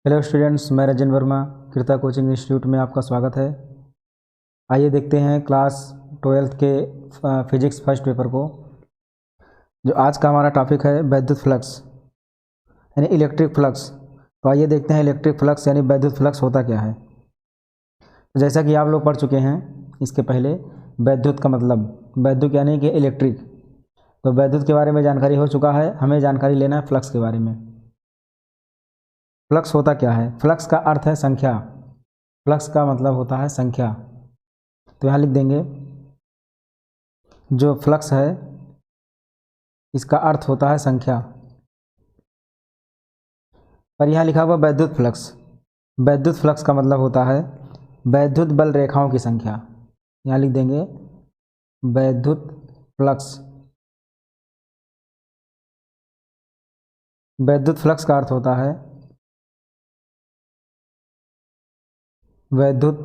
Hello students, मैं रजन वर्मा कृता coaching institute में आपका स्वागत है। आइए देखते हैं क्लास 12th के फिजिक्स फर्स्ट पेपर को। जो आज का हमारा टॉपिक है वैद्युत फ्लक्स यानी इलेक्ट्रिक फ्लक्स। तो आइए देखते हैं इलेक्ट्रिक फ्लक्स यानी वैद्युत फ्लक्स होता क्या है। तो जैसा कि आप लोग पढ़ चुके हैं इसके पहले, वैद्युत का मतलब वैद्युत यानी कि इलेक्ट्रिक। तो वैद्युत के बारे में जानकारी हो चुका है, हमें जानकारी लेना है फ्लक्स के बारे में। फ्लक्स होता क्या है? फ्लक्स का अर्थ है संख्या। फ्लक्स का मतलब होता है संख्या। तो यहाँ लिख देंगे जो फ्लक्स है इसका अर्थ होता है संख्या। पर यहाँ लिखा हुआ वैद्युत फ्लक्स। वैद्युत फ्लक्स का मतलब होता है वैद्युत बल रेखाओं की संख्या। यहाँ लिख देंगे वैद्युत फ्लक्स। वैद्युत फ्लक्स का अर्थ होता है वैद्युत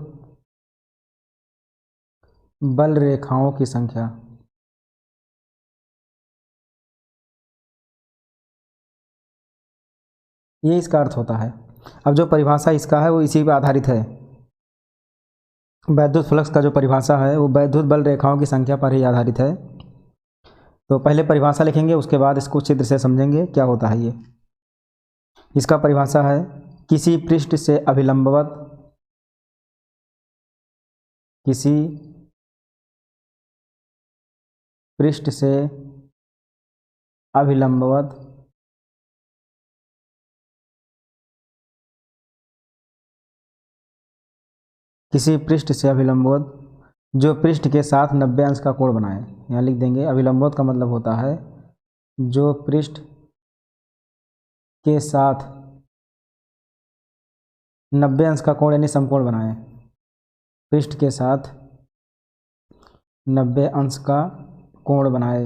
बल रेखाओं की संख्या। ये इसका अर्थ होता है। अब जो परिभाषा इसका है वो इसी पर आधारित है। वैद्युत फ्लक्स का जो परिभाषा है वो वैद्युत बल रेखाओं की संख्या पर ही आधारित है। तो पहले परिभाषा लिखेंगे, उसके बाद इसको चित्र से समझेंगे क्या होता है ये। इसका परिभाषा है किसी पृष्ठ से अभिलंबवत किसी पृष्ठ से अभिलंबवत किसी पृष्ठ से अभिलंबवत जो पृष्ठ के साथ 90 अंश का कोण बनाए। यहाँ लिख देंगे अभिलंबवत का मतलब होता है जो पृष्ठ के साथ 90 अंश का कोण यानी समकोण बनाए। पृष्ठ के साथ 90 अंश का कोण बनाए।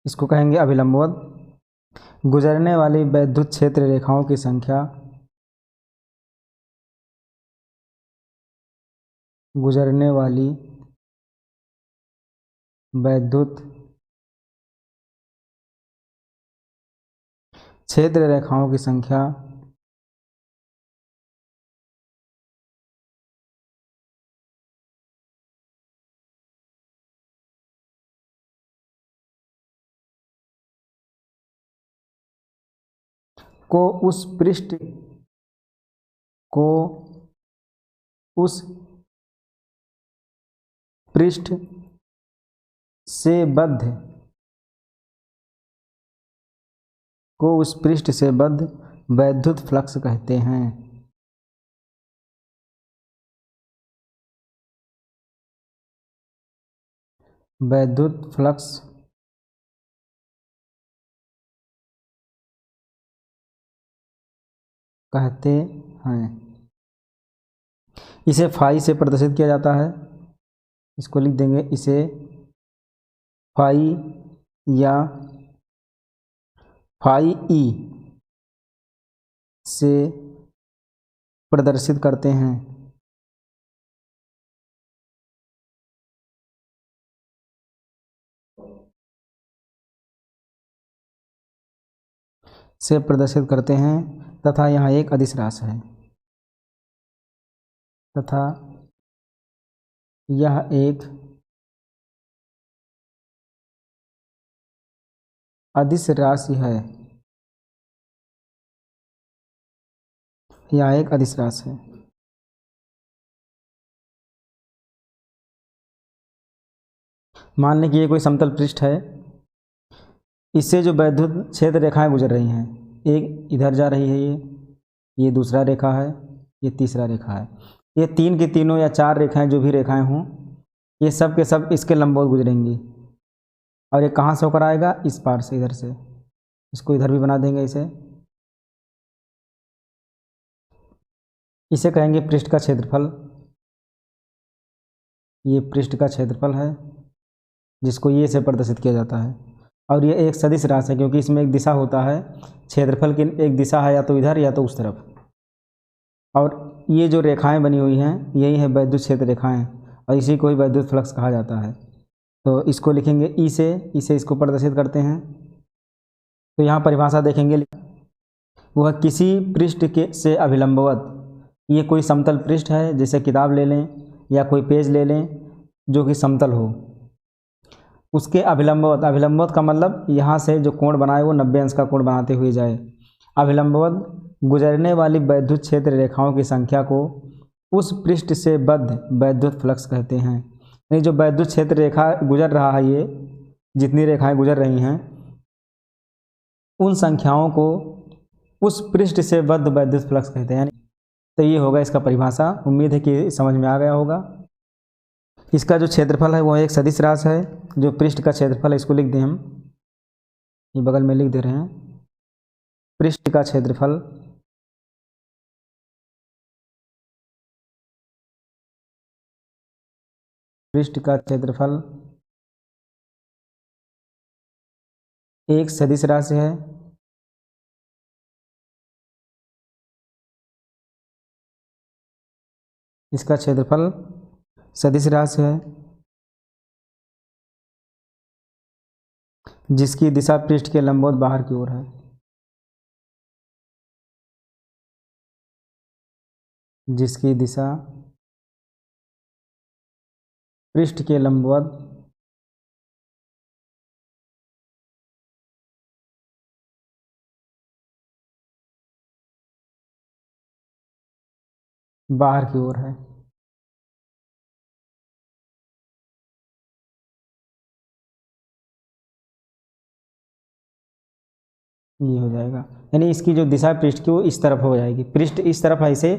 इसको कहेंगे अभिलंबवत। गुजरने वाली वैद्युत क्षेत्र रेखाओं की संख्या गुजरने वाली वैद्युत क्षेत्र रेखाओं की संख्या को उस पृष्ठ से बद्ध वैद्युत फ्लक्स कहते हैं। वैद्युत फ्लक्स कहते हैं। इसे फाई से प्रदर्शित किया जाता है। इसको लिख देंगे, इसे फाई या फाई ई से प्रदर्शित करते हैं। तथा यहाँ एक अदिश राशि है। तथा यह एक अदिश राशि है। यह एक अदिश राशि है। मान लें कि ये कोई समतल पृष्ठ है। इससे जो वैद्युत क्षेत्र रेखाएं गुजर रही हैं, एक इधर जा रही है, ये दूसरा रेखा है, ये तीसरा रेखा है। ये तीन की तीनों या चार रेखाएं, जो भी रेखाएं हों, ये सब के सब इसके लंबवत गुजरेंगी। और ये कहाँ से होकर आएगा? इस पार से, इधर से। इसको इधर भी बना देंगे। इसे कहेंगे पृष्ठ का क्षेत्रफल। ये पृष्ठ का क्षेत्रफल है जिसको ये से प्रदर्शित किया जाता है। और ये एक सदिश राशि है क्योंकि इसमें एक दिशा होता है। क्षेत्रफल की एक दिशा है, या तो इधर या तो उस तरफ। और ये जो रेखाएं बनी हुई हैं यही है वैद्युत क्षेत्र रेखाएं, और इसी को ही वैद्युत फ्लक्स कहा जाता है। तो इसको लिखेंगे ई से इसको प्रदर्शित करते हैं। तो यहाँ परिभाषा देखेंगे, वह किसी पृष्ठ के से अभिलंबवत, ये कोई समतल पृष्ठ है, जैसे किताब ले लें या कोई पेज ले लें जो कि समतल हो, उसके अभिलंबवत, अभिलंबवत का मतलब यहाँ से जो कोण बनाए वो 90 अंश का कोण बनाते हुए जाए। अभिलंबवत गुजरने वाली वैद्युत क्षेत्र रेखाओं की संख्या को उस पृष्ठ से बद्ध वैद्युत फ्लक्स कहते हैं। यानी जो वैद्युत क्षेत्र रेखा गुजर रहा है, ये जितनी रेखाएं गुजर रही हैं उन संख्याओं को उस पृष्ठ से बद्ध वैद्युत फ्लक्स कहते हैं। तो ये होगा इसका परिभाषा। उम्मीद है कि समझ में आ गया होगा। इसका जो क्षेत्रफल है वो एक सदिश राशि है। जो पृष्ठ का क्षेत्रफल है इसको लिख दें हम, ये बगल में लिख दे रहे हैं, पृष्ठ का क्षेत्रफल एक सदिश राशि है। इसका क्षेत्रफल सदिश राशि है जिसकी दिशा पृष्ठ के लंबवत बाहर की ओर है। जिसकी दिशा पृष्ठ के लंबवत बाहर की ओर है। ये हो जाएगा, यानी इसकी जो दिशा पृष्ठ की वो इस तरफ हो जाएगी। पृष्ठ इस तरफ ऐसे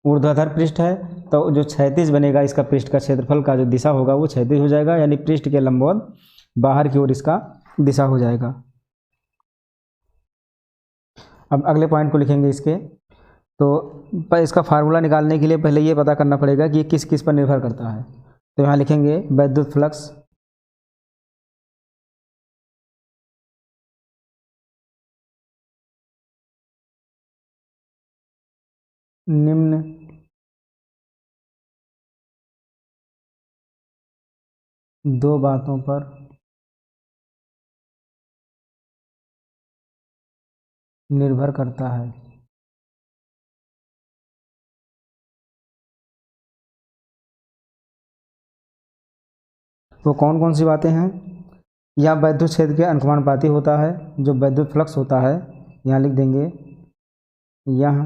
ऊर्ध्वाधर पृष्ठ है, तो जो क्षैतिज बनेगा इसका पृष्ठ का क्षेत्रफल का जो दिशा होगा वो क्षैतिज हो जाएगा, यानी पृष्ठ के लंबवत बाहर की ओर इसका दिशा हो जाएगा। अब अगले पॉइंट को लिखेंगे इसके। तो इसका फार्मूला निकालने के लिए पहले ये पता करना पड़ेगा कि ये किस किस पर निर्भर करता है। तो यहाँ लिखेंगे वैद्युत फ्लक्स निम्न दो बातों पर निर्भर करता है। वो कौन कौन सी बातें हैं? यह वैद्युत क्षेत्र के अनुपाती होता है। जो वैद्युत फ्लक्स होता है यहाँ लिख देंगे, यह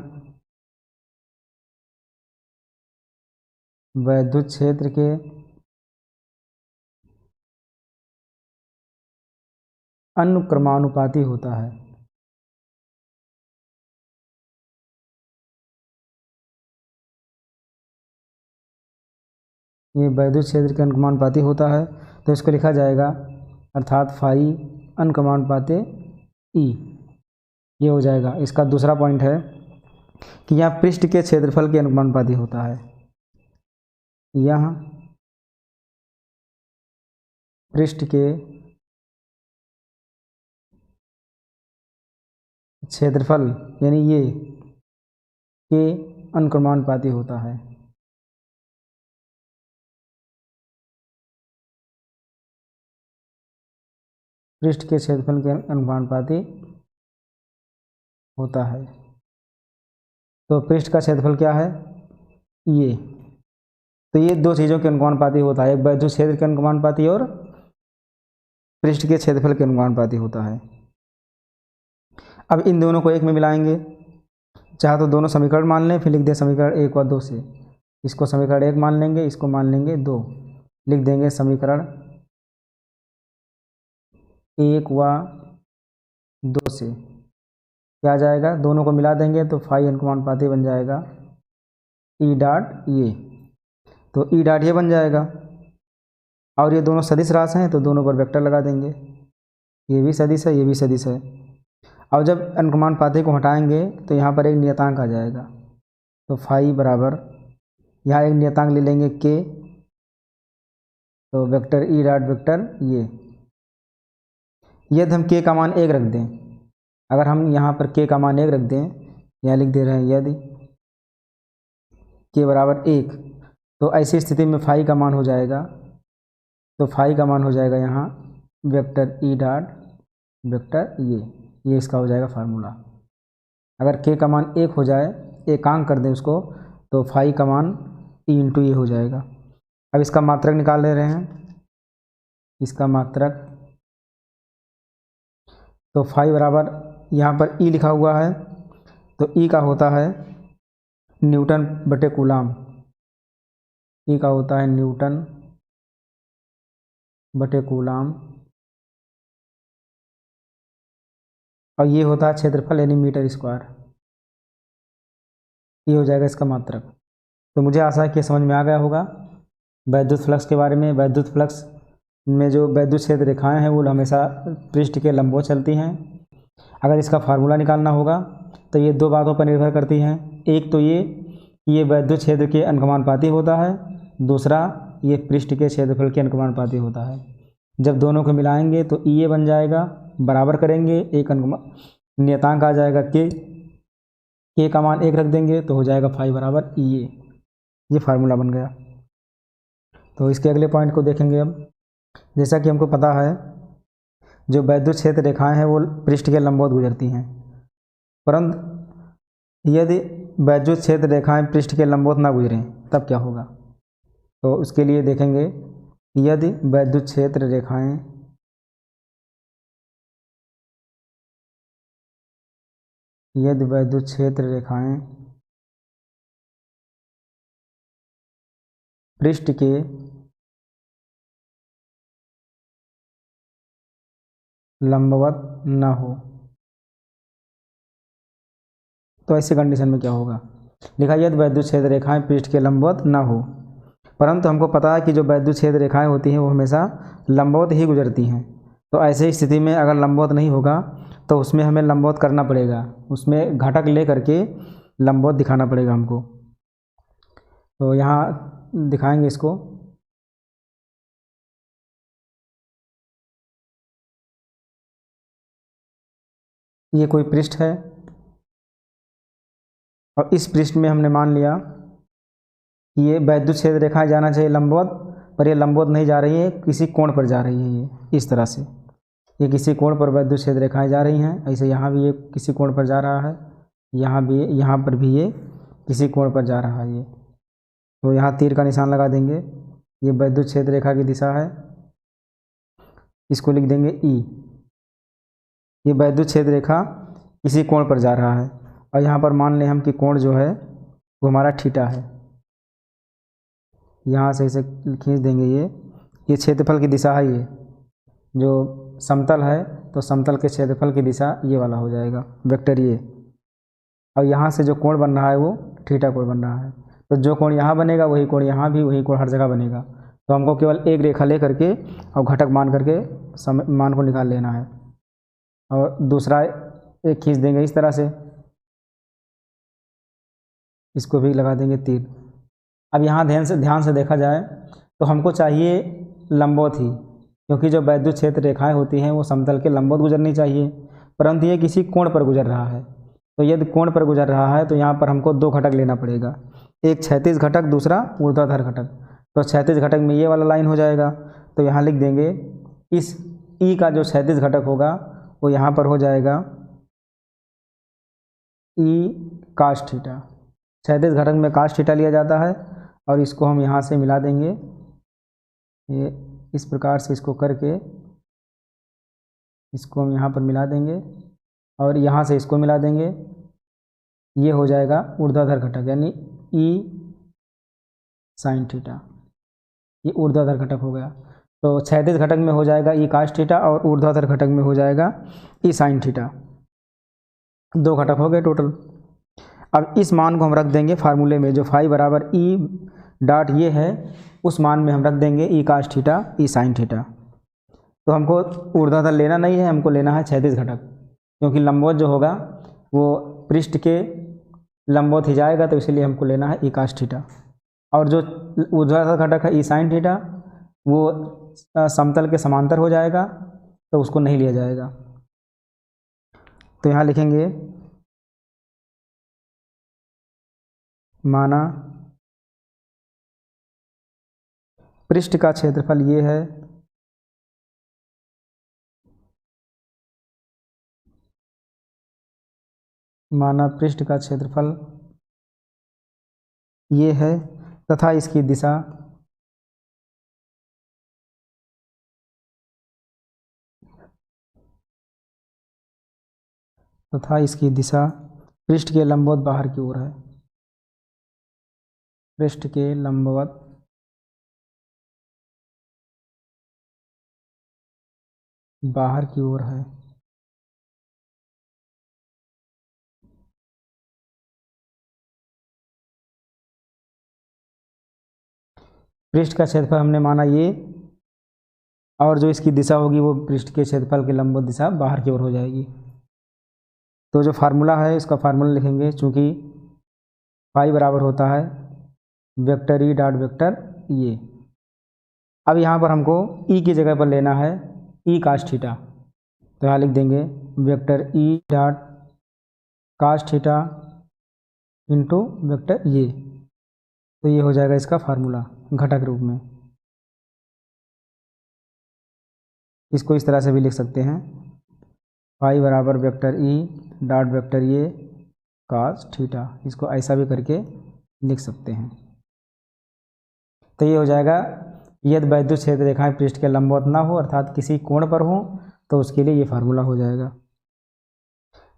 वैद्युत क्षेत्र के अनुक्रमानुपाती होता है। ये वैद्युत क्षेत्र के अनुक्रमानुपाती होता है, तो इसको लिखा जाएगा अर्थात फाई अनुक्रमानुपाते ई, ये हो जाएगा। इसका दूसरा पॉइंट है कि यह पृष्ठ के क्षेत्रफल के अनुक्रमानुपाती होता है। यह पृष्ठ के क्षेत्रफल यानी ये के अनुक्रमानुपाती होता है। पृष्ठ के क्षेत्रफल के अनुपाती होता है। तो पृष्ठ का क्षेत्रफल क्या है? ये। तो ये दो चीज़ों के अनुपाती होता है, एक वैद्युत क्षेत्र के अनुपाती और पृष्ठ के क्षेत्रफल के अनुपाती होता है। अब इन दोनों को एक में मिलाएंगे, चाहे तो दोनों समीकरण मान लें, फिर लिख दें समीकरण 1 व 2 से। इसको समीकरण 1 मान लेंगे, इसको मान लेंगे 2, लिख देंगे समीकरण 1 व 2 से। क्या आ जाएगा? दोनों को मिला देंगे तो फाई अनुक्रमानुपाती बन जाएगा ई डॉट ये। तो ई डॉट ये बन जाएगा, और ये दोनों सदिश राशि हैं तो दोनों पर वेक्टर लगा देंगे। ये भी सदिश है, ये भी सदिश है। अब जब अनुक्रमानुपाती को हटाएंगे तो यहाँ पर एक नियतांक आ जाएगा। तो फाई बराबर, यहाँ एक नियतांक ले लेंगे के, तो वेक्टर ई डॉट वेक्टर ये। यदि हम के का मान 1 रख दें, अगर हम यहाँ पर के का मान 1 रख दें, यहाँ लिख दे रहे हैं यदि के बराबर 1, तो ऐसी स्थिति में फाई का मान हो जाएगा, तो फाई का मान हो जाएगा यहाँ वेक्टर ई डॉट वेक्टर ये इसका हो जाएगा फार्मूला। अगर k का मान 1 हो जाए, एकांक कर दें उसको, तो फाई का मान e इंटू ये हो जाएगा। अब इसका मात्रक निकाल ले रहे हैं, इसका मात्रक, तो फाई बराबर यहाँ पर e लिखा हुआ है, तो e का होता है न्यूटन बटे कूलाम, e का होता है न्यूटन बटे कूलाम, और ये होता है क्षेत्रफल यानी मीटर स्क्वायर। ये हो जाएगा इसका मात्रक। तो मुझे आशा है कि समझ में आ गया होगा वैद्युत फ्लक्स के बारे में। वैद्युत फ्लक्स में जो वैद्युत क्षेत्र रेखाएं हैं वो हमेशा पृष्ठ के लंबवत चलती हैं। अगर इसका फार्मूला निकालना होगा तो ये दो बातों पर निर्भर करती हैं। एक तो ये वैद्युत क्षेत्र के अनुकमानुपाती होता है, दूसरा ये पृष्ठ के क्षेत्रफल के अनुकमानुपाती होता है। जब दोनों को मिलाएंगे तो ये बन जाएगा, बराबर करेंगे, एक नियतांक आ जाएगा के का मान 1 रख देंगे तो हो जाएगा फाई बराबर ये फार्मूला बन गया। तो इसके अगले पॉइंट को देखेंगे अब। जैसा कि हमको पता है जो वैद्युत क्षेत्र रेखाएं हैं वो पृष्ठ के लंबवत गुजरती हैं, परंतु यदि वैद्युत क्षेत्र रेखाएं पृष्ठ के लंबवत ना गुजरें तब क्या होगा। तो उसके लिए देखेंगे, यदि वैद्युत क्षेत्र रेखाएं पृष्ठ के लंबवत ना हो तो ऐसी कंडीशन में क्या होगा। लिखा यदि वैद्युत क्षेत्र रेखाएं पृष्ठ के लंबवत ना हो, परंतु हमको पता है कि जो वैद्युत क्षेत्र रेखाएं होती हैं वो हमेशा लंबवत ही गुजरती हैं। तो ऐसी स्थिति में अगर लंबवत नहीं होगा तो उसमें हमें लंबवत करना पड़ेगा, उसमें घटक ले करके लंबवत दिखाना पड़ेगा हमको। तो यहाँ दिखाएंगे इसको। ये कोई पृष्ठ है और इस पृष्ठ में हमने मान लिया कि ये वैद्युत क्षेत्र रेखाएं जाना चाहिए लंबवत, पर ये लंबवत नहीं जा रही है, किसी कोण पर जा रही है। ये इस तरह से ये किसी कोण पर वैद्युत क्षेत्र रेखाएं जा रही हैं। ऐसे यहाँ भी ये किसी कोण पर जा रहा है, यहाँ पर भी ये किसी कोण पर जा रहा है। ये तो यहाँ तीर का निशान लगा देंगे, ये वैद्युत क्षेत्र रेखा की दिशा है, इसको लिख देंगे ई। ये वैद्युत क्षेत्र रेखा किसी कोण पर जा रहा है और यहाँ पर मान लें हम कि कोण जो है वो हमारा थीटा है। यहाँ से इसे खींच देंगे, ये क्षेत्रफल की दिशा है। ये जो समतल है तो समतल के क्षेत्रफल की दिशा ये वाला हो जाएगा वेक्टर ये, और यहाँ से जो कोण बन रहा है वो थीटा कोण बन रहा है। तो जो कोण यहाँ बनेगा वही कोण यहाँ भी, वही कोण हर जगह बनेगा। तो हमको केवल एक रेखा ले करके और घटक मान करके मान को निकाल लेना है, और दूसरा एक खींच देंगे इस तरह से, इसको भी लगा देंगे तीर। अब यहाँ ध्यान से देखा जाए तो हमको चाहिए लंबवत ही, क्योंकि जो वैद्युत क्षेत्र रेखाएं होती हैं वो समतल के लंबवत गुजरनी चाहिए, परंतु ये किसी कोण पर गुजर रहा है। तो यदि कोण पर गुजर रहा है तो यहाँ पर हमको दो घटक लेना पड़ेगा, एक क्षैतिज घटक, दूसरा ऊर्ध्वाधर घटक। तो क्षैतिज घटक में ये वाला लाइन हो जाएगा, तो यहाँ लिख देंगे इस ई का जो क्षैतिज घटक होगा वो यहाँ पर हो जाएगा ई काश थीटा। क्षैतिज घटक में काश थीटा लिया जाता है और इसको हम यहाँ से मिला देंगे, ये इस प्रकार से इसको करके इसको हम यहाँ पर मिला देंगे और यहाँ से इसको मिला देंगे। ये हो जाएगा ऊर्ध्वाधर घटक यानी ई साइन थीटा, ये ऊर्ध्वाधर घटक हो गया। तो क्षैतिज घटक में हो जाएगा ई काश थीटा और ऊर्ध्वाधर घटक में हो जाएगा ई साइन थीटा। दो घटक हो गए टोटल। अब इस मान को हम रख देंगे फार्मूले में, जो फाई बराबर ई डॉट ये है उस मान में हम रख देंगे ई काश थीटा ई साइन थीटा। तो हमको ऊर्ध्वाधर लेना नहीं है, हमको लेना है क्षैतिज घटक, क्योंकि लंबवत जो होगा वो पृष्ठ के लंबवत ही जाएगा, तो इसलिए हमको लेना है ई काश थीटा। और जो ऊर्ध्वाधर घटक है ई साइन थीटा वो समतल के समांतर हो जाएगा, तो उसको नहीं लिया जाएगा। तो यहाँ लिखेंगे माना पृष्ठ का क्षेत्रफल ये है माना पृष्ठ का क्षेत्रफल ये है तथा इसकी दिशा पृष्ठ के लंबवत बाहर की ओर है। पृष्ठ के लंबवत बाहर की ओर है। पृष्ठ का क्षेत्रफल हमने माना ये, और जो इसकी दिशा होगी वो पृष्ठ के क्षेत्रफल के लंबवत दिशा बाहर की ओर हो जाएगी। तो जो फार्मूला है इसका फार्मूला लिखेंगे, चूँकि फाई बराबर होता है वेक्टर ई डॉट वेक्टर ये। अब यहाँ पर हमको ई की जगह पर लेना है ई कास थीटा, तो यहाँ लिख देंगे vector E dot cos theta into vector ये। तो ये हो जाएगा इसका फार्मूला घटक रूप में। इसको इस तरह से भी लिख सकते हैं, फाई बराबर वेक्टर ई डॉट वेक्टर ये कास थीटा। इसको ऐसा भी करके लिख सकते हैं। तो ये हो जाएगा यदि वैद्युत क्षेत्र रेखाएं पृष्ठ के लंबवत ना हो अर्थात किसी कोण पर हो तो उसके लिए ये फार्मूला हो जाएगा।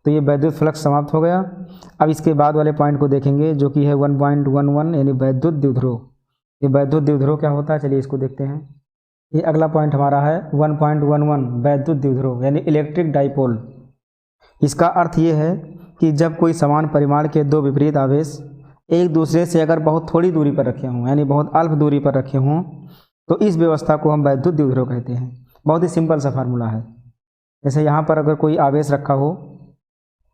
तो ये वैद्युत फ्लक्स समाप्त हो गया। अब इसके बाद वाले पॉइंट को देखेंगे जो कि है 1.11 यानी वैद्युत द्विध्रुव। ये वैद्युत द्विध्रुव क्या होता है, चलिए इसको देखते हैं। ये अगला पॉइंट हमारा है 1.11 वैद्युत द्विध्रुव यानी इलेक्ट्रिक डाइपोल। इसका अर्थ ये है कि जब कोई समान परिमाण के दो विपरीत आवेश एक दूसरे से अगर बहुत थोड़ी दूरी पर रखे हों यानी बहुत अल्प दूरी पर रखे हों तो इस व्यवस्था को हम वैद्युत द्विध्रुव कहते हैं। बहुत ही सिंपल सा फार्मूला है। जैसे यहाँ पर अगर कोई आवेश रखा हो,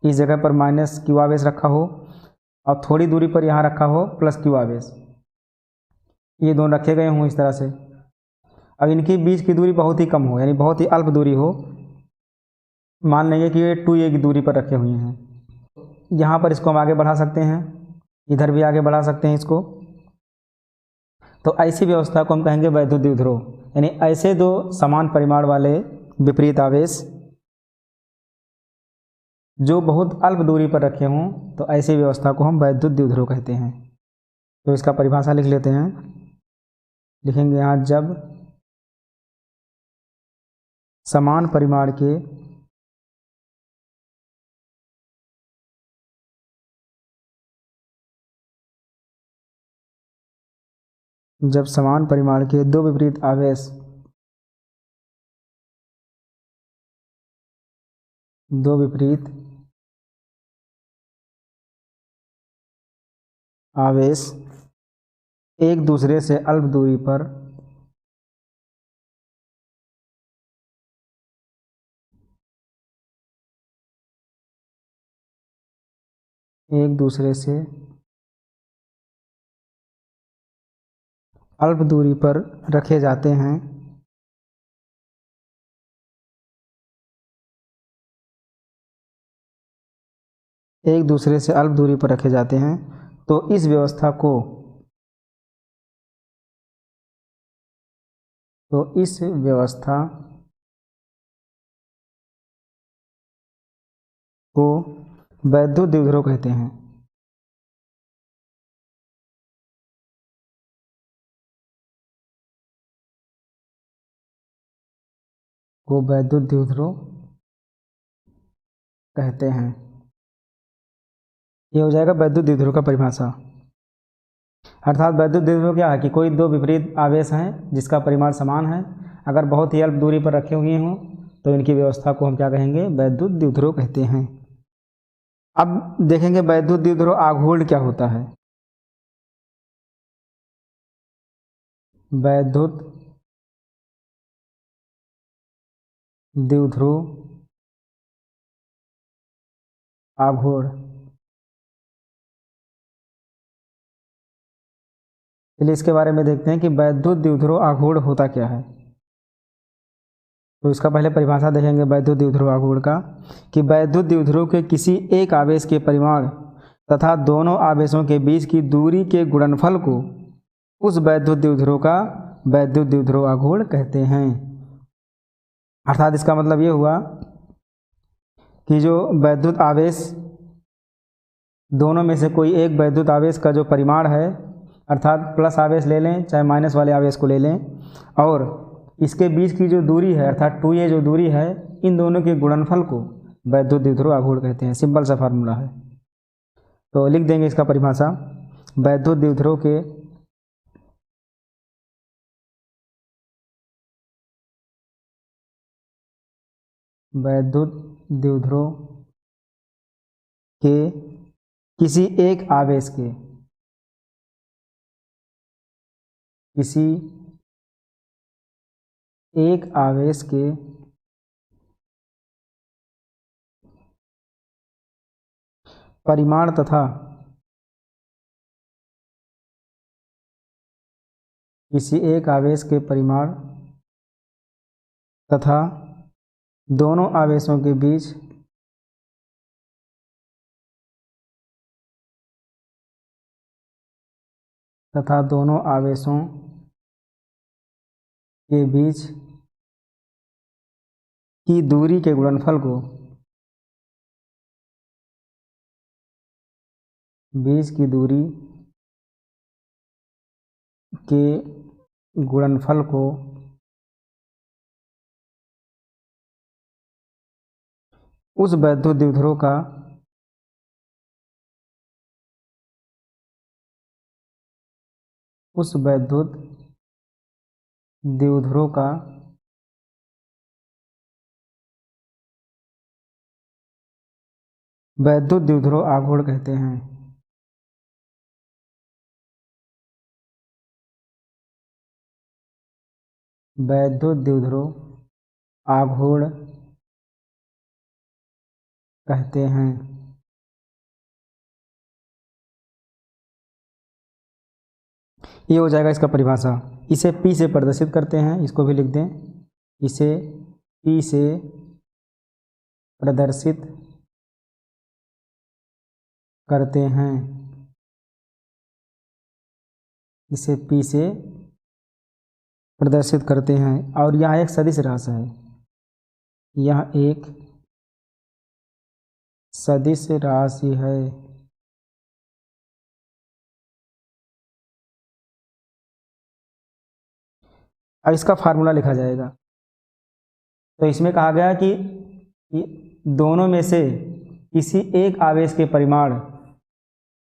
इस जगह पर माइनस क्यू आवेश रखा हो और थोड़ी दूरी पर यहाँ रखा हो प्लस क्यू आवेश, ये दोनों रखे गए हों इस तरह से। अब इनकी बीच की दूरी बहुत ही कम हो यानी बहुत ही अल्प दूरी हो, मान लेंगे कि ये 2a की दूरी पर रखे हुए हैं। यहाँ पर इसको हम आगे बढ़ा सकते हैं, इधर भी आगे बढ़ा सकते हैं इसको। तो ऐसी व्यवस्था को हम कहेंगे वैद्युत द्विध्रुव, यानी ऐसे दो समान परिमाण वाले विपरीत आवेश जो बहुत अल्प दूरी पर रखे हों तो ऐसी व्यवस्था को हम वैद्युत द्विध्रुव कहते हैं। तो इसका परिभाषा लिख लेते हैं, लिखेंगे यहाँ जब समान परिमाण के दो विपरीत आवेश एक दूसरे से अल्प दूरी पर रखे जाते हैं तो इस व्यवस्था को वैद्युत द्विध्रुव कहते हैं। ये हो जाएगा वैद्युत द्विध्रुव का परिभाषा। अर्थात वैद्युत द्विध्रुव क्या है कि कोई दो विपरीत आवेश हैं जिसका परिमाण समान है, अगर बहुत ही अल्प दूरी पर रखे हुए हों तो इनकी व्यवस्था को हम क्या कहेंगे, वैद्युत द्विध्रुव कहते हैं। अब देखेंगे वैद्युत द्विध्रुव आघूर्ण क्या होता है। वैद्युत द्विध्रुव आघूर्ण, चलिए इसके बारे में देखते हैं कि वैद्युत द्विध्रुव आघूर्ण होता क्या है। तो इसका पहले परिभाषा देखेंगे वैद्युत द्विध्रुव आघूर्ण का, कि वैद्युत द्विध्रुव के किसी एक आवेश के परिमाण तथा दोनों आवेशों के बीच की दूरी के गुणनफल को उस वैद्युत द्विध्रुव का वैद्युत द्विध्रुव आघूर्ण कहते हैं। अर्थात इसका मतलब ये हुआ कि जो वैद्युत आवेश दोनों में से कोई एक वैद्युत आवेश का जो परिमाण है, अर्थात प्लस आवेश ले लें चाहे माइनस वाले आवेश को ले लें, और इसके बीच की जो दूरी है अर्थात 2a जो दूरी है, इन दोनों के गुणनफल को वैद्युत द्विध्रुव आघूर्ण कहते हैं। सिंपल सा फार्मूला है। तो लिख देंगे इसका परिभाषा, वैद्युत द्विध्रुव के किसी एक आवेश के परिमाण तथा किसी एक आवेश के परिमाण तथा दोनों आवेशों के बीच की दूरी के गुणनफल को उस वैद्युत द्विध्रुव का वैद्युत द्विध्रुव आघूर्ण कहते हैं। वैद्युत द्विध्रुव आघूर्ण कहते हैं। ये हो जाएगा इसका परिभाषा। इसे P से प्रदर्शित करते हैं, इसको भी लिख दें। इसे P से प्रदर्शित करते हैं। इसे P से प्रदर्शित करते हैं। और यहाँ एक सदिश राशि है, यह एक सदिश राशि है। अब इसका फार्मूला लिखा जाएगा। तो इसमें कहा गया कि दोनों में से किसी एक आवेश के परिमाण,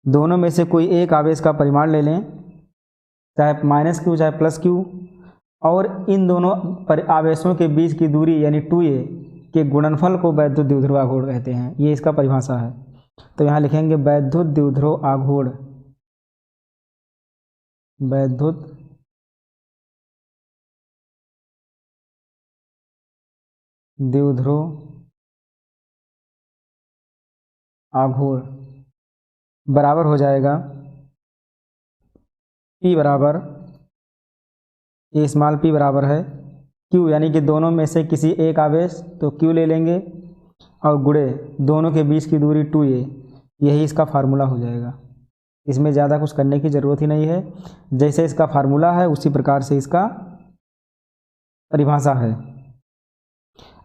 दोनों में से कोई एक आवेश का परिमाण ले लें, चाहे माइनस क्यू चाहे प्लस क्यू, और इन दोनों आवेशों के बीच की दूरी यानी 2a के गुणनफल को वैद्युत द्विध्रुव आघूर्ण कहते हैं। ये इसका परिभाषा है। तो यहाँ लिखेंगे वैद्युत द्विध्रुव आघूर्ण, वैद्युत द्विध्रुव आघूर्ण बराबर हो जाएगा P बराबर, ये स्मॉल p बराबर है Q, यानी कि दोनों में से किसी एक आवेश तो Q ले लेंगे और गुणे दोनों के बीच की दूरी 2a, यही इसका फार्मूला हो जाएगा। इसमें ज़्यादा कुछ करने की ज़रूरत ही नहीं है, जैसे इसका फार्मूला है उसी प्रकार से इसका परिभाषा है।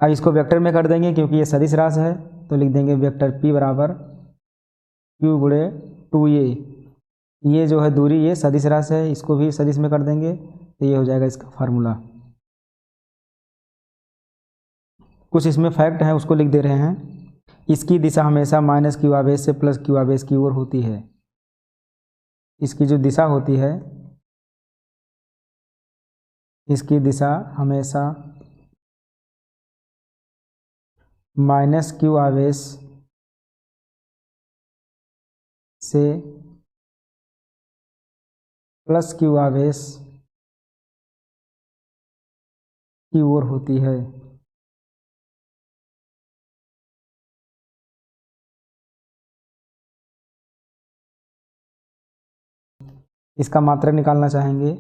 अब इसको वेक्टर में कर देंगे क्योंकि ये सदिश राशि है, तो लिख देंगे वेक्टर P बराबर Q गुणे 2a। ये जो है दूरी, ये सदिश राशि है, इसको भी सदिश में कर देंगे तो ये हो जाएगा इसका फार्मूला। कुछ इसमें फैक्ट है उसको लिख दे रहे हैं। इसकी दिशा हमेशा माइनस क्यू आवेश से प्लस क्यू आवेश की ओर होती है। इसकी जो दिशा होती है, इसकी दिशा हमेशा माइनस क्यू आवेश से प्लस क्यू आवेश की ओर होती है। इसका मात्रक निकालना चाहेंगे,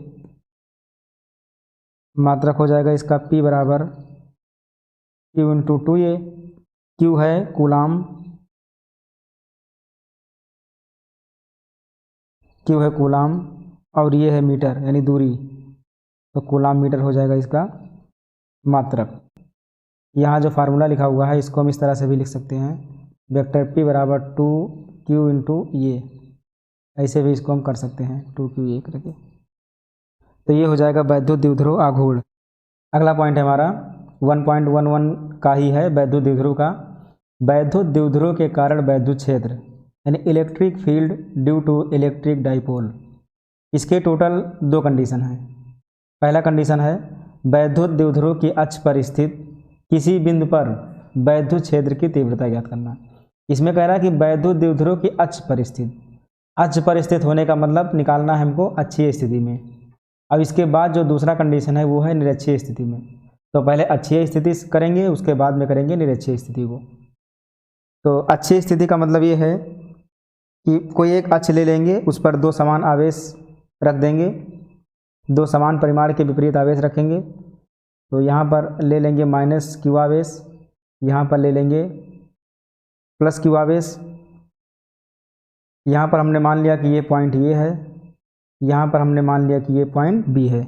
मात्रक हो जाएगा इसका P बराबर Q इंटू 2a। Q है कूलाम, Q है कूलाम और ये है मीटर यानी दूरी, तो कूलाम मीटर हो जाएगा इसका मात्रक। यहाँ जो फार्मूला लिखा हुआ है इसको हम इस तरह से भी लिख सकते हैं, वेक्टर P बराबर 2 क्यू इंटू ये, ऐसे भी इसको हम कर सकते हैं 2Q ये करके। तो ये हो जाएगा वैद्युत द्विध्रुव आघूर्ण। अगला पॉइंट है हमारा 1.11 का ही है वैद्युत द्विध्रुव का। वैद्युत द्विध्रुव के कारण वैद्युत क्षेत्र यानी electric field due to electric dipole. इसके टोटल 2 कंडीशन हैं। पहला कंडीशन है वैद्युत द्विध्रुव की अक्ष पर स्थित किसी बिंदु पर वैद्युत क्षेत्र की तीव्रता ज्ञात करना। इसमें कह रहा है कि वैद्युत द्विध्रुव की अक्ष पर स्थित, अक्ष पर स्थित होने का मतलब निकालना है हमको अक्षीय स्थिति में। अब इसके बाद जो दूसरा कंडीशन है वो है निरक्षीय स्थिति में। तो पहले अक्षीय स्थिति करेंगे, उसके बाद में करेंगे निरक्षीय स्थिति को। तो अक्षीय स्थिति का मतलब ये है कि कोई एक अक्ष ले लेंगे, उस पर 2 समान आवेश रख देंगे, 2 समान परिमाण के विपरीत आवेश रखेंगे। तो यहाँ पर ले लेंगे -Q आवेश, यहाँ पर ले लेंगे +Q आवेश। यहाँ पर हमने मान लिया कि ये पॉइंट ये है, यहाँ पर हमने मान लिया कि ये पॉइंट बी है।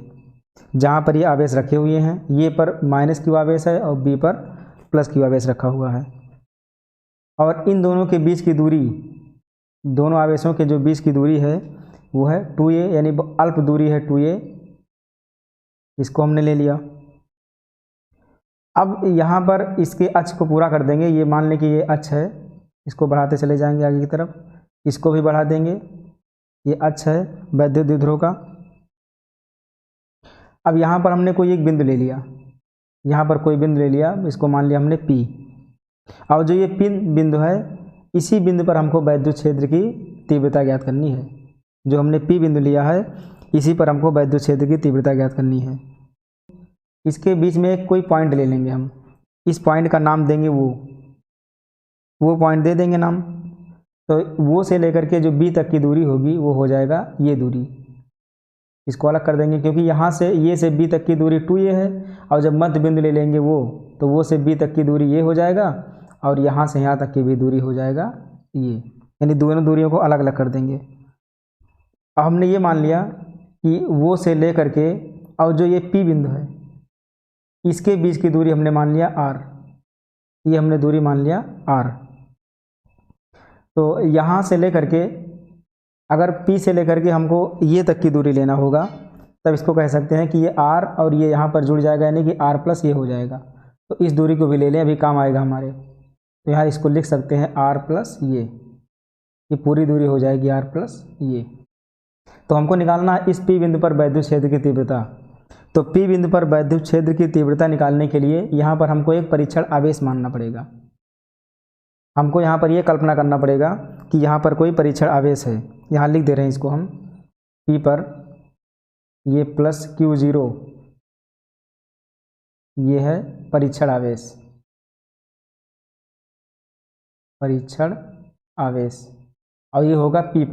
जहाँ पर ये आवेश रखे हुए हैं, ये पर -Q आवेश है और बी पर +Q आवेश रखा हुआ है। और इन दोनों के बीच की दूरी, दोनों आवेशों के जो बीच की दूरी है वो है 2a, यानी अल्प दूरी है 2a। इसको हमने ले लिया। अब यहाँ पर इसके अक्ष को पूरा कर देंगे। ये मान लें कि ये अक्ष है, इसको बढ़ाते चले जाएंगे आगे की तरफ, इसको भी बढ़ा देंगे। ये अक्ष है वैद्युत द्विध्रुव का। अब यहाँ पर हमने कोई एक बिंदु ले लिया, यहाँ पर कोई बिंदु ले लिया, इसको मान लिया हमने P। और जो ये P बिंदु है, इसी बिंदु पर हमको वैद्युत क्षेत्र की तीव्रता ज्ञात करनी है। जो हमने P बिंदु लिया है, इसी पर हमको वैद्युत क्षेत्र की तीव्रता ज्ञात करनी है। इसके बीच में एक कोई पॉइंट ले लेंगे हम, इस पॉइंट का नाम देंगे वो पॉइंट दे देंगे नाम। तो वो से लेकर के जो B तक की दूरी होगी वो हो जाएगा ये दूरी। इसको अलग कर देंगे क्योंकि यहाँ से ये से B तक की दूरी 2a है, और जब मध्य बिंदु ले लेंगे तो वो से B तक की दूरी ये हो जाएगा, और यहाँ से यहाँ तक की भी दूरी हो जाएगा ये, यानी दोनों दूरियों को अलग अलग कर देंगे। अब हमने ये मान लिया कि वो से ले करके और जो ये P बिंदु है, इसके बीच की दूरी हमने मान लिया r, ये हमने दूरी मान लिया r। तो यहाँ से लेकर के अगर P से लेकर के हमको ये तक की दूरी लेना होगा, तब इसको कह सकते हैं कि ये r और ये यहाँ पर जुड़ जाएगा, यानी कि r प्लस ये हो जाएगा। तो इस दूरी को भी ले लें, अभी काम आएगा हमारे। तो यहाँ इसको लिख सकते हैं r प्लस ये पूरी दूरी हो जाएगी r प्लस ये। तो हमको निकालना है इस P बिंदु पर वैद्युत क्षेत्र की तीव्रता। तो P बिंदु पर वैद्युत क्षेत्र की तीव्रता निकालने के लिए यहाँ पर हमको एक परीक्षण आवेश मानना पड़ेगा। हमको यहाँ पर ये कल्पना करना पड़ेगा कि यहाँ पर कोई परीक्षण आवेश है। यहाँ लिख दे रहे हैं इसको हम, P पर ये +Q0 ये है परीक्षण आवेश, परीक्षण आवेश। और ये होगा P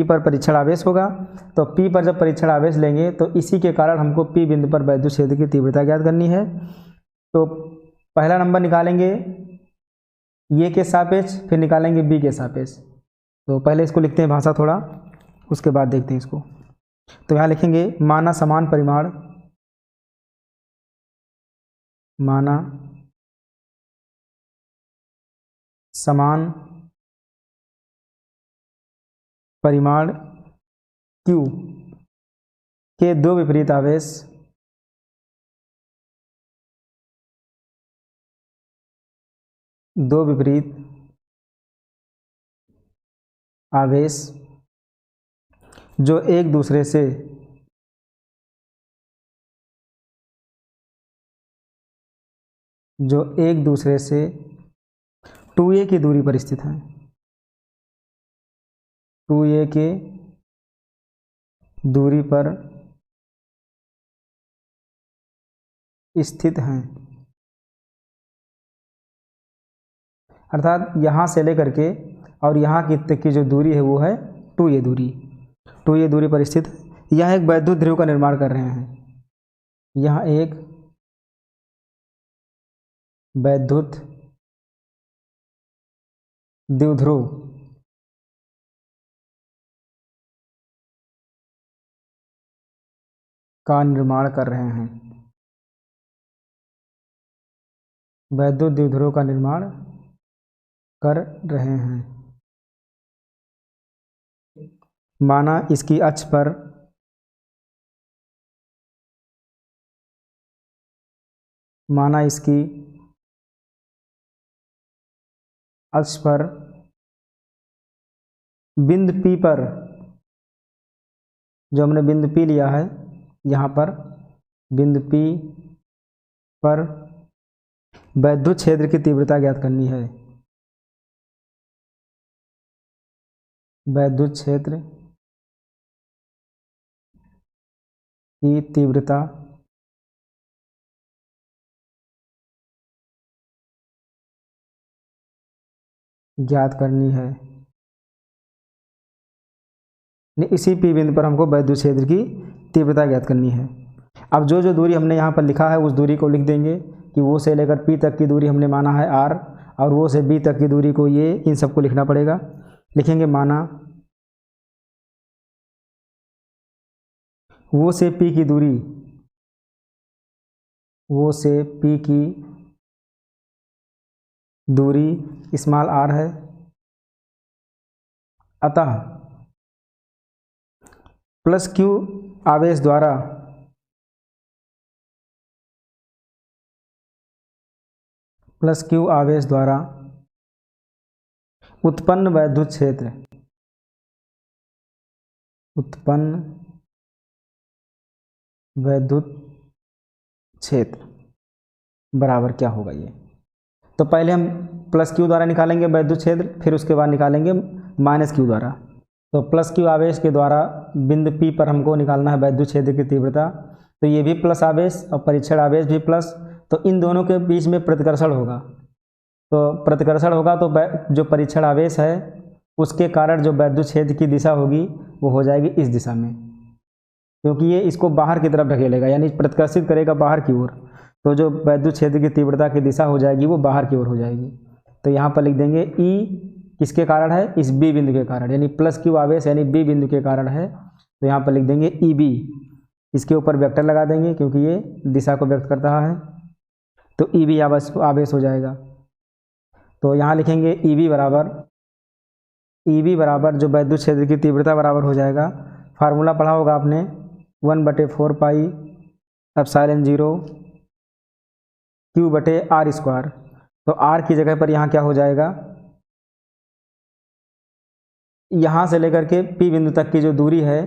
पर परीक्षण आवेश होगा। तो P पर जब परीक्षण आवेश लेंगे तो इसी के कारण हमको P बिंदु पर वैद्युत क्षेत्र की तीव्रता ज्ञात करनी है। तो पहला नंबर निकालेंगे ये के सापेक्ष, फिर निकालेंगे B के सापेक्ष। तो पहले इसको लिखते हैं भाषा थोड़ा, उसके बाद देखते हैं इसको। तो यहाँ लिखेंगे माना समान परिमाण, माना समान परिमाण Q के 2 विपरीत आवेश जो एक दूसरे से जो एक दूसरे से 2a की दूरी पर स्थित हैं, 2a के दूरी पर स्थित हैं। अर्थात यहाँ से लेकर के और यहाँ की तक की जो दूरी है वो है 2a दूरी पर स्थित। यहाँ एक वैद्युत ध्रुव का निर्माण कर रहे हैं, यहाँ एक वैद्युत द्विध्रुव का निर्माण कर रहे हैं, वैद्युत द्विध्रुव का निर्माण कर रहे हैं। माना इसकी अक्ष पर बिंदु P पर, जो हमने बिंदु P लिया है यहाँ पर, बिंदु P पर वैद्युत क्षेत्र की तीव्रता ज्ञात करनी है। वैद्युत क्षेत्र की तीव्रता ज्ञात करनी है। इसी P बिंदु पर हमको वैद्युत क्षेत्र की तीव्रता ज्ञात करनी है। अब जो जो दूरी हमने यहाँ पर लिखा है उस दूरी को लिख देंगे कि वो से लेकर P तक की दूरी हमने माना है R, और वो से B तक की दूरी को ये, इन सबको लिखना पड़ेगा। लिखेंगे माना वो से P की दूरी, वो से P की दूरी स्मॉल r है, अतः प्लस Q आवेश द्वारा उत्पन्न वैद्युत क्षेत्र बराबर क्या होगा ये। तो पहले हम प्लस Q द्वारा निकालेंगे वैद्युत क्षेत्र, फिर उसके बाद निकालेंगे माइनस Q द्वारा। तो प्लस Q आवेश के द्वारा बिंदु P पर हमको निकालना है वैद्युत क्षेत्र की तीव्रता। तो ये भी प्लस आवेश और परीक्षण आवेश भी प्लस, तो इन दोनों के बीच में प्रतिकर्षण होगा। तो प्रतिकर्षण होगा तो जो परीक्षण आवेश है उसके कारण जो वैद्युत क्षेत्र की दिशा होगी वो हो जाएगी इस दिशा में, क्योंकि ये इसको बाहर की तरफ ढकेलेगा, यानी प्रतिकर्षित करेगा बाहर की ओर। तो जो वैद्युत क्षेत्र की तीव्रता की दिशा हो जाएगी वो बाहर की ओर हो जाएगी। तो यहाँ पर लिख देंगे E किसके कारण है, इस B बिंदु के कारण, यानी प्लस Q आवेश यानी B बिंदु के कारण है। तो यहाँ पर लिख देंगे EB, इसके ऊपर वेक्टर लगा देंगे क्योंकि ये दिशा को व्यक्त करता है। तो EB आवेश हो जाएगा। तो यहाँ लिखेंगे EB बराबर जो वैद्युत क्षेत्र की तीव्रता बराबर हो जाएगा, फार्मूला पढ़ा होगा आपने, 1/4 पाई एप्सिलॉन 0 Q/r²। तो r की जगह पर यहाँ क्या हो जाएगा, यहाँ से लेकर के P बिंदु तक की जो दूरी है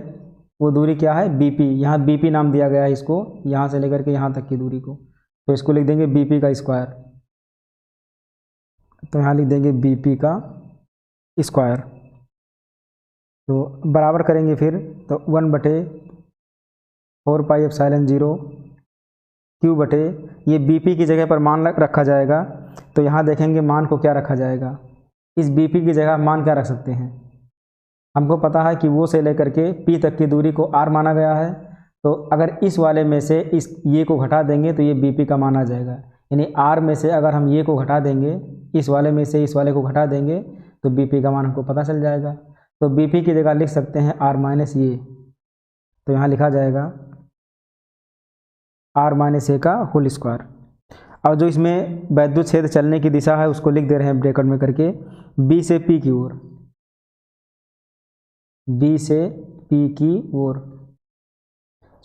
वो दूरी क्या है, BP। यहाँ BP नाम दिया गया है इसको, यहाँ से लेकर के यहाँ तक की दूरी को। तो इसको लिख देंगे BP का स्क्वायर। तो यहाँ लिख देंगे BP का स्क्वायर। तो बराबर करेंगे फिर, तो 1/4 पाई एप्सिलॉन 0 Q/, ये BP की जगह पर मान रखा जाएगा। तो यहाँ देखेंगे मान को क्या रखा जाएगा, इस BP की जगह मान क्या रख सकते हैं। हमको पता है कि वो से लेकर के P तक की दूरी को R माना गया है। तो अगर इस वाले में से ये को घटा देंगे तो ये BP का मान आ जाएगा, यानी R में से अगर हम ये को घटा देंगे, इस वाले में से इस वाले को घटा देंगे तो BP का मान हमको पता चल जाएगा। तो BP की जगह लिख सकते हैं R माइनस ये। तो यहाँ लिखा जाएगा R-A का होल स्क्वायर। अब जो इसमें वैद्युत क्षेत्र चलने की दिशा है उसको लिख दे रहे हैं ब्रैकेट में करके, B से P की ओर, B से P की ओर,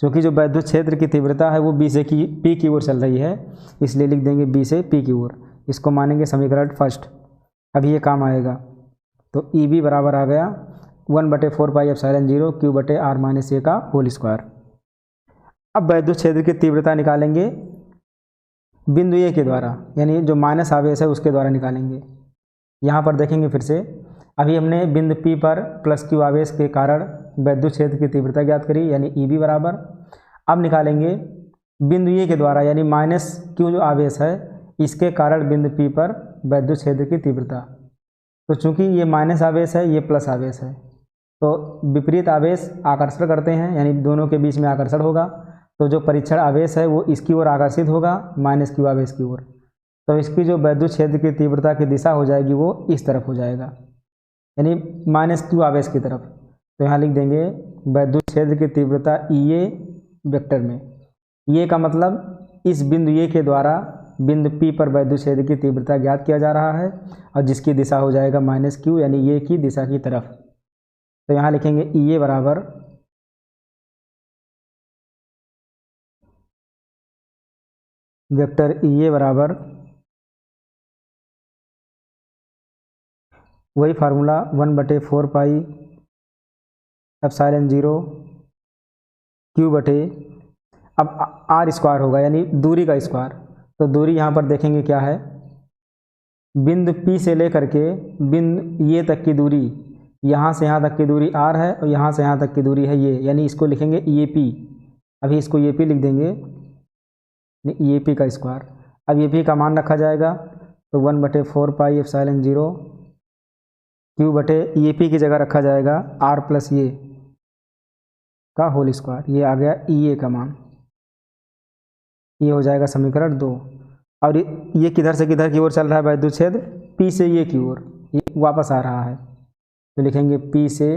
क्योंकि जो वैद्युत क्षेत्र की तीव्रता है वो B से P की ओर चल रही है, इसलिए लिख देंगे B से P की ओर। इसको मानेंगे समीकरण फर्स्ट, अभी ये काम आएगा। तो EB बराबर आ गया 1/4 पाई एप्सिलॉन 0 Q/r-A का होल स्क्वायर। अब वैद्युत क्षेत्र की तीव्रता निकालेंगे बिंदु A के द्वारा, यानी जो माइनस आवेश है उसके द्वारा निकालेंगे। यहाँ पर देखेंगे फिर से, अभी हमने बिंदु P पर प्लस Q आवेश के कारण वैद्युत क्षेत्र की तीव्रता ज्ञात करी, यानी EB बराबर। अब निकालेंगे बिंदु A के द्वारा, यानी माइनस Q जो आवेश है इसके कारण बिंदु P पर वैद्युत क्षेत्र की तीव्रता। तो चूंकि ये माइनस आवेश है, ये प्लस आवेश है, तो विपरीत आवेश आकर्षण करते हैं, यानी दोनों के बीच में आकर्षण होगा। तो जो परीक्षण आवेश है वो इसकी ओर आकर्षित होगा, माइनस Q आवेश की ओर। तो इसकी जो वैद्युत क्षेत्र की तीव्रता की दिशा हो जाएगी वो इस तरफ हो जाएगा, यानी माइनस Q आवेश की तरफ। तो यहाँ लिख देंगे वैद्युत क्षेत्र की तीव्रता EA वेक्टर में। ये का मतलब इस बिंदु A के द्वारा बिंदु P पर वैद्युत क्षेत्र की तीव्रता ज्ञात किया जा रहा है, और जिसकी दिशा हो जाएगा माइनस Q, यानी ये की दिशा की तरफ। तो यहाँ लिखेंगे ई ए बराबर वेक्टर ई ए बराबर वही फार्मूला 1/4 पाई एप्सिलॉन 0 क्यू बटे, अब आर स्क्वायर होगा यानी दूरी का स्क्वायर। तो दूरी यहाँ पर देखेंगे क्या है, बिंदु P से लेकर के बिंदु ये तक की दूरी, यहाँ से यहाँ तक की दूरी r है और यहाँ से यहाँ तक की दूरी है ये, यानी इसको लिखेंगे EP। अभी इसको EP लिख देंगे, EP का स्क्वायर। अब EP का मान रखा जाएगा तो 1/4 पाई एप्सिलॉन 0 क्यू बटे EP की जगह रखा जाएगा r प्लस ये का होल स्क्वायर। ये आ गया EA का मान, ये हो जाएगा समीकरण 2। और ये किधर से किधर की ओर चल रहा है वैद्युत क्षेत्र, P से ये की ओर, ये वापस आ रहा है तो लिखेंगे P से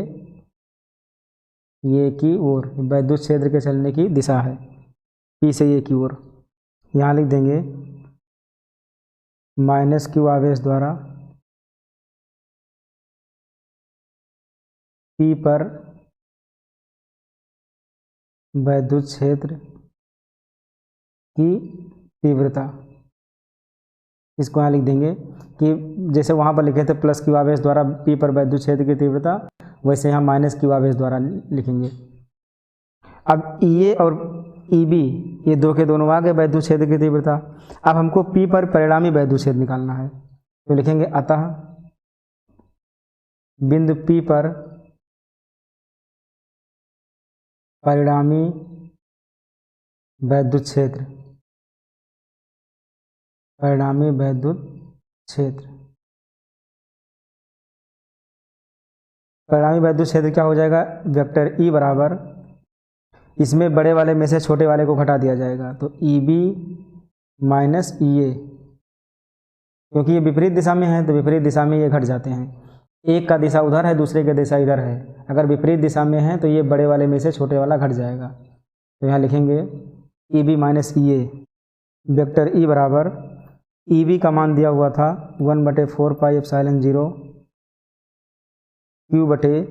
ये की ओर, वैद्युत क्षेत्र के चलने की दिशा है P से ये की ओर। यहाँ लिख देंगे माइनस क्यू आवेश द्वारा P पर वैद्युत क्षेत्र की तीव्रता। इसको यहाँ लिख देंगे कि जैसे वहाँ पर लिखे थे प्लस क्यू आवेश द्वारा P पर वैद्युत क्षेत्र की तीव्रता, वैसे यहाँ माइनस क्यू आवेश द्वारा लिखेंगे। अब EA और EB ये दो के दोनों आ गए वैद्युत क्षेत्र की तीव्रता। अब हमको P पर परिणामी वैद्युत क्षेत्र निकालना है तो लिखेंगे अतः बिंदु P पर परिणामी वैद्युत क्षेत्र, परिणामी वैद्युत क्षेत्र, परिणामी वैद्युत क्षेत्र क्या हो जाएगा, वेक्टर E बराबर, इसमें बड़े वाले में से छोटे वाले को घटा दिया जाएगा तो EB माइनस EA, क्योंकि ये विपरीत दिशा में है तो विपरीत दिशा में ये घट जाते हैं। एक का दिशा उधर है, दूसरे का दिशा इधर है, अगर विपरीत दिशा में है तो ये बड़े वाले में से छोटे वाला घट जाएगा। तो यहाँ लिखेंगे EB minus EA, vector E बराबर, EB का मान दिया हुआ था 1/4 पाई एप्सिलॉन 0 क्यू बटे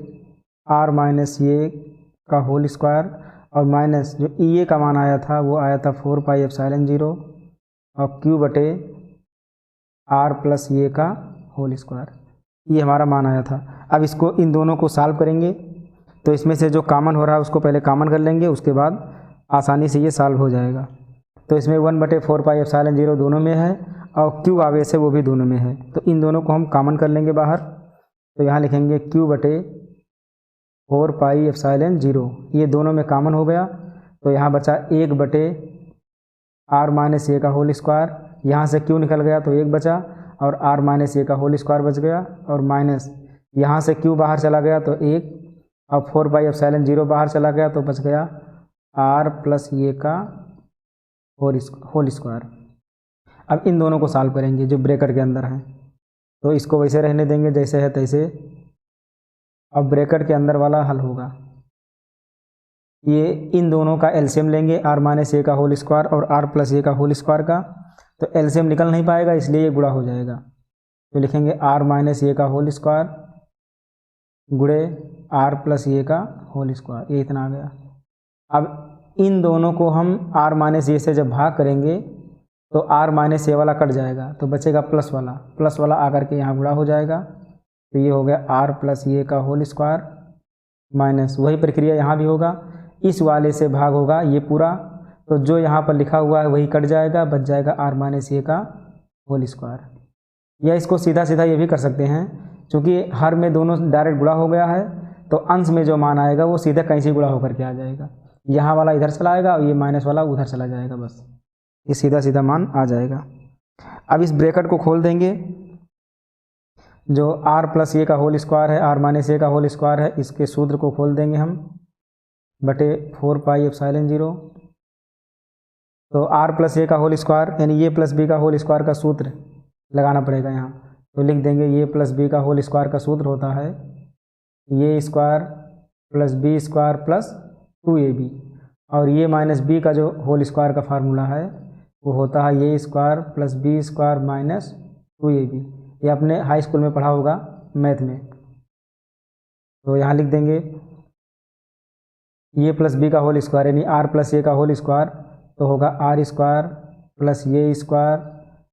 R माइनस ये का होल स्क्वायर, और माइनस जो EA का मान आया था वो आया था 4 पाई एप्सिलॉन 0 और क्यू बटे R प्लस ये का होल स्क्वायर, ये हमारा मान आया था। अब इसको इन दोनों को सॉल्व करेंगे तो इसमें से जो कॉमन हो रहा है उसको पहले कॉमन कर लेंगे, उसके बाद आसानी से ये सॉल्व हो जाएगा। तो इसमें 1/4 पाई एप्सिलॉन 0 दोनों में है और क्यू आवेश है वो भी दोनों में है, तो इन दोनों को हम कॉमन कर लेंगे बाहर। तो यहाँ लिखेंगे क्यू बटे 4 पाई एप्सिलॉन 0, ये दोनों में कॉमन हो गया तो यहाँ बचा 1/R माइनस ए का होल स्क्वायर, यहाँ से क्यू निकल गया तो 1 बचा और R माइनस ए का होल स्क्वायर बच गया, और माइनस यहाँ से क्यू बाहर चला गया तो 1 और 4 पाई एप्सिलॉन 0 बाहर चला गया तो बच गया R प्लस ये का होल स्क्वायर। अब इन दोनों को सॉल्व करेंगे जो ब्रैकेट के अंदर हैं, तो इसको वैसे रहने देंगे जैसे है तैसे। अब ब्रैकेट के अंदर वाला हल होगा, ये इन दोनों का एलसीएम लेंगे, R माइनस ए का होल स्क्वायर और R प्लस ए का होल स्क्वायर का, तो एलसीएम निकल नहीं पाएगा इसलिए ये गुणा हो जाएगा। तो लिखेंगे R माइनस ए का होल स्क्वायर गुणे R प्लस ए का होल स्क्वायर, ये इतना आ गया। अब इन दोनों को हम R माइनस ए से जब भाग करेंगे तो R माइनस ए वाला कट जाएगा तो बचेगा प्लस वाला आकर के यहाँ गुणा हो जाएगा, तो ये हो गया R प्लस ए का होल स्क्वायर माइनस, वही प्रक्रिया यहाँ भी होगा, इस वाले से भाग होगा ये पूरा, तो जो यहाँ पर लिखा हुआ है वही कट जाएगा, बच जाएगा R माइनस ए का होल स्क्वायर। या इसको सीधा सीधा ये भी कर सकते हैं, क्योंकि हर में दोनों डायरेक्ट गुणा हो गया है तो अंश में जो मान आएगा वो सीधा कहीं से गुणा होकर के आ जाएगा, यहाँ वाला इधर चला आएगा और ये माइनस वाला उधर चला जाएगा, बस ये सीधा सीधा मान आ जाएगा। अब इस ब्रैकेट को खोल देंगे, जो R प्लस ए का होल स्क्वायर है, R माइनस ए का होल स्क्वायर है, इसके सूत्र को खोल देंगे हम बटे 4 पाई एप्सिलॉन 0। तो R प्लस ए का होल स्क्वायर यानी ए प्लस बी का होल स्क्वायर का सूत्र लगाना पड़ेगा यहाँ, तो लिख देंगे ए प्लस बी का होल स्क्वायर का सूत्र होता है A square plus B square plus 2ab, और ये माइनस बी का जो होल स्क्वायर का फार्मूला है वो होता है A square plus B square minus 2ab। ये आपने हाई स्कूल में पढ़ा होगा मैथ में। तो यहाँ लिख देंगे ए प्लस बी का होल स्क्वायर यानी आर प्लस ए का होल स्क्वायर, तो होगा R square plus A square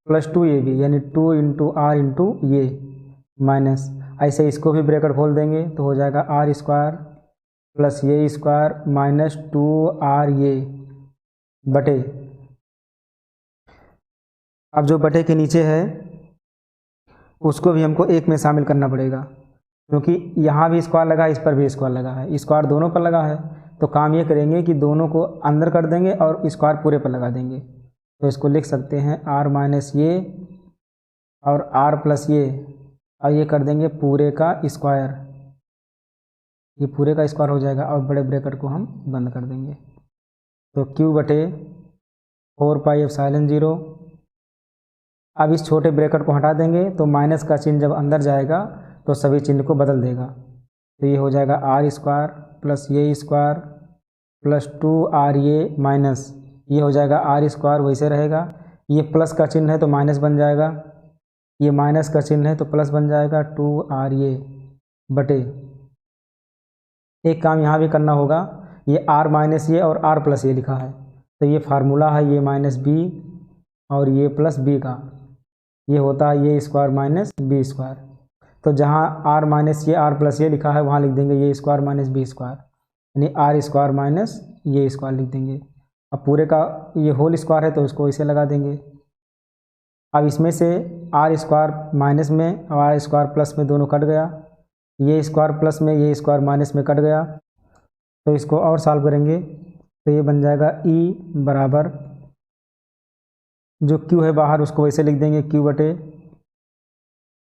plus 2ab यानी 2 इंटू आर इंटू ये माइनस, ऐसे इसको भी ब्रैकेट खोल देंगे तो हो जाएगा R square plus A square minus 2r ये बटे, अब जो बटे के नीचे है उसको भी हमको एक में शामिल करना पड़ेगा, क्योंकि यहाँ भी स्क्वायर लगा है, इस पर भी स्क्वायर लगा है, स्क्वायर दोनों पर लगा है, तो काम ये करेंगे कि दोनों को अंदर कर देंगे और स्क्वायर पूरे पर लगा देंगे। तो इसको लिख सकते हैं r माइनस ये और r प्लस ये, और ये कर देंगे पूरे का स्क्वायर, ये पूरे का स्क्वायर हो जाएगा और बड़े ब्रैकेट को हम बंद कर देंगे। तो q बटे 4 पाई एप्सिलॉन 0, अब इस छोटे ब्रैकेट को हटा देंगे तो माइनस का चिन्ह जब अंदर जाएगा तो सभी चिन्ह को बदल देगा, तो ये हो जाएगा आर स्क्वायर प्लस ये स्क्वायर प्लस 2r ये माइनस, ये हो जाएगा आर स्क्वायर वैसे रहेगा, ये प्लस का चिन्ह है तो माइनस बन जाएगा, ये माइनस का चिन्ह है तो प्लस बन जाएगा 2r ये बटे, एक काम यहाँ भी करना होगा, ये r माइनस ये और r प्लस ये लिखा है, तो ये फार्मूला है ये माइनस बी और ये प्लस बी का, ये होता है ये स्क्वायर माइनस बी स्क्वायर, तो जहाँ r माइनस ये r प्लस ये लिखा है वहाँ लिख देंगे ये स्क्वायर माइनस बी स्क्वायर, यानी आर स्क्वायर माइनस ये स्क्वायर लिख देंगे। अब पूरे का ये होल स्क्वायर है तो इसको इसे लगा देंगे। अब इसमें से आर स्क्वायर माइनस में और आर स्क्वायर प्लस में दोनों कट गया, ये स्क्वायर प्लस में ये स्क्वायर माइनस में कट गया, तो इसको और सॉल्व करेंगे तो ये बन जाएगा ई बराबर, जो क्यू है बाहर उसको वैसे लिख देंगे क्यू बटे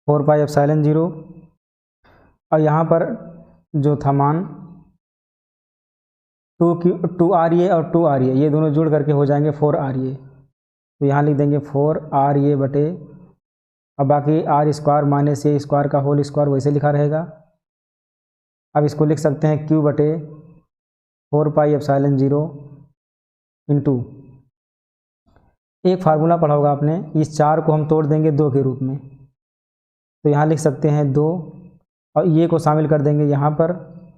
4 पाई एप्सिलॉन 0, और यहाँ पर जो था मान 2r ये और 2r ये दोनों जुड़ करके हो जाएंगे 4r ये, तो यहाँ लिख देंगे 4r ये बटे, अब बाकी आर स्क्वायर माइनस ये स्क्वायर का होल स्क्वायर वैसे लिखा रहेगा। अब इसको लिख सकते हैं क्यू बटे 4 पाई एप्सिलॉन 0 इंटू, एक फार्मूला पढ़ा होगा आपने, इस 4 को हम तोड़ देंगे 2 के रूप में, तो यहाँ लिख सकते हैं 2 और ये को शामिल कर देंगे यहाँ पर,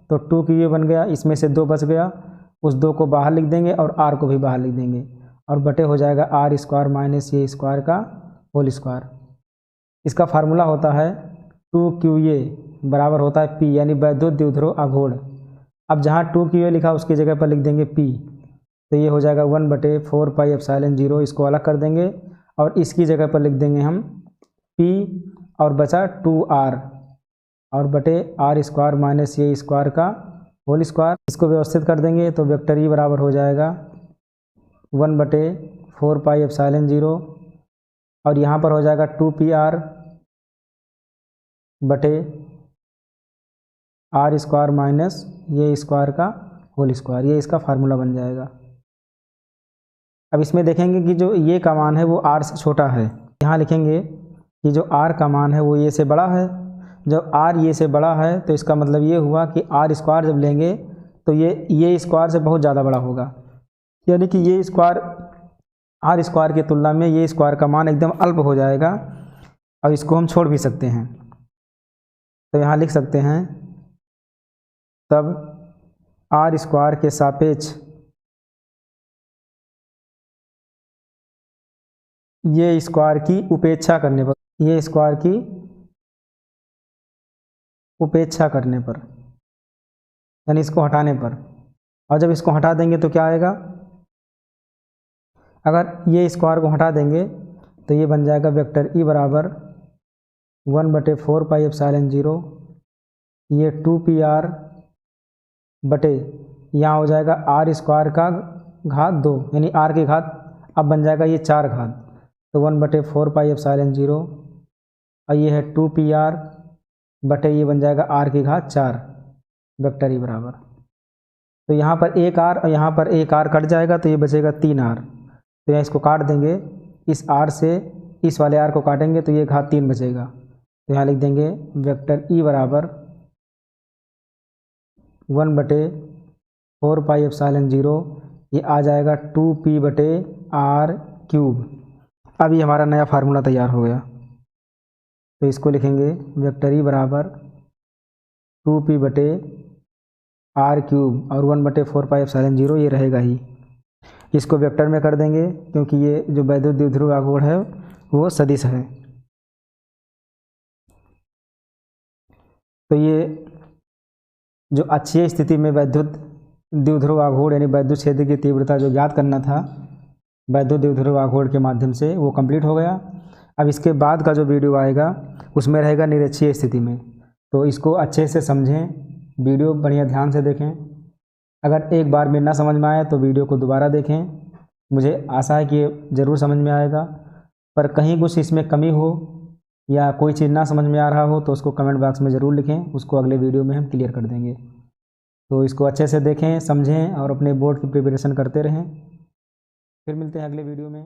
तो 2 की ये बन गया, इसमें से 2 बच गया, उस 2 को बाहर लिख देंगे और r को भी बाहर लिख देंगे, और बटे हो जाएगा आर स्क्वायर माइनस ये स्क्वायर का होल स्क्वायर। इसका फार्मूला होता है 2q ये बराबर होता है p यानी वैद्युत द्विध्रुव आघूर्ण। अब जहाँ 2q ये लिखा उसकी जगह पर लिख देंगे p, तो ये हो जाएगा 1 बटे 4 पाई एप्सिलॉन 0, इसको अलग कर देंगे और इसकी जगह पर लिख देंगे हम p और बचा 2r और बटे आर स्क्वायर माइनस ये स्क्वायर का होल स्क्वायर, इसको व्यवस्थित कर देंगे तो वेक्टर ई बराबर हो जाएगा 1 बटे 4 पाई एप्सिलॉन 0 और यहाँ पर हो जाएगा 2pr बटे आर स्क्वायर माइनस ये स्क्वायर का होल स्क्वायर, ये इसका फार्मूला बन जाएगा। अब इसमें देखेंगे कि जो ये का मान है वो r से छोटा है, यहाँ लिखेंगे कि जो r का मान है वो ये से बड़ा है, जब r ये से बड़ा है तो इसका मतलब ये हुआ कि r स्क्वायर जब लेंगे तो ये स्क्वायर से बहुत ज़्यादा बड़ा होगा, यानी कि ये स्क्वायर r स्क्वायर की तुलना में ये स्क्वायर का मान एकदम अल्प हो जाएगा, और इसको हम छोड़ भी सकते हैं, तो यहाँ लिख सकते हैं तब r स्क्वायर के सापेक्ष ये स्क्वायर की उपेक्षा करने पर, ये स्क्वायर की उपेक्षा करने पर यानी इसको हटाने पर, और जब इसको हटा देंगे तो क्या आएगा, अगर ये स्क्वायर को हटा देंगे तो ये बन जाएगा वेक्टर ई बराबर 1 बटे 4 पाई एप्सिलॉन 0, ये 2pr बटे यहाँ हो जाएगा आर स्क्वायर का घात 2 यानी r की घात अब बन जाएगा ये 4 घात, तो 1 बटे 4 पाई एप्सिलॉन 0 और ये है 2pr बटे ये बन जाएगा r की घात 4 वेक्टर ई बराबर, तो यहाँ पर एक r और यहाँ पर एक r कट जाएगा तो ये बचेगा 3r, तो यहाँ इसको काट देंगे, इस r से इस वाले r को काटेंगे तो ये घात 3 बचेगा, तो यहाँ लिख देंगे वेक्टर ई बराबर 1 बटे 4 पाई एप्सिलॉन 0, ये आ जाएगा 2p बटे r क्यूब। अब ये हमारा नया फार्मूला तैयार हो गया, तो इसको लिखेंगे वेक्टर ई बराबर 2p/r³ और 1/4πε0 ये रहेगा ही। इसको वेक्टर में कर देंगे क्योंकि ये जो वैद्युत द्विध्रुव आघूर्ण है वो सदिश है। तो ये जो अक्षीय स्थिति में वैद्युत द्विध्रुव आघूर्ण यानी वैद्युत क्षेत्र की तीव्रता जो ज्ञात करना था वैद्युत द्विध्रुव आघूर्ण के माध्यम से, वो कंप्लीट हो गया। अब इसके बाद का जो वीडियो आएगा उसमें रहेगा निरक्षीय स्थिति में। तो इसको अच्छे से समझें, वीडियो बढ़िया ध्यान से देखें। अगर एक बार में ना समझ में आए तो वीडियो को दोबारा देखें। मुझे आशा है कि ज़रूर समझ में आएगा, पर कहीं कुछ इसमें कमी हो या कोई चीज़ ना समझ में आ रहा हो तो उसको कमेंट बॉक्स में ज़रूर लिखें, उसको अगले वीडियो में हम क्लियर कर देंगे। तो इसको अच्छे से देखें, समझें और अपने बोर्ड की प्रिपरेशन करते रहें। फिर मिलते हैं अगले वीडियो में।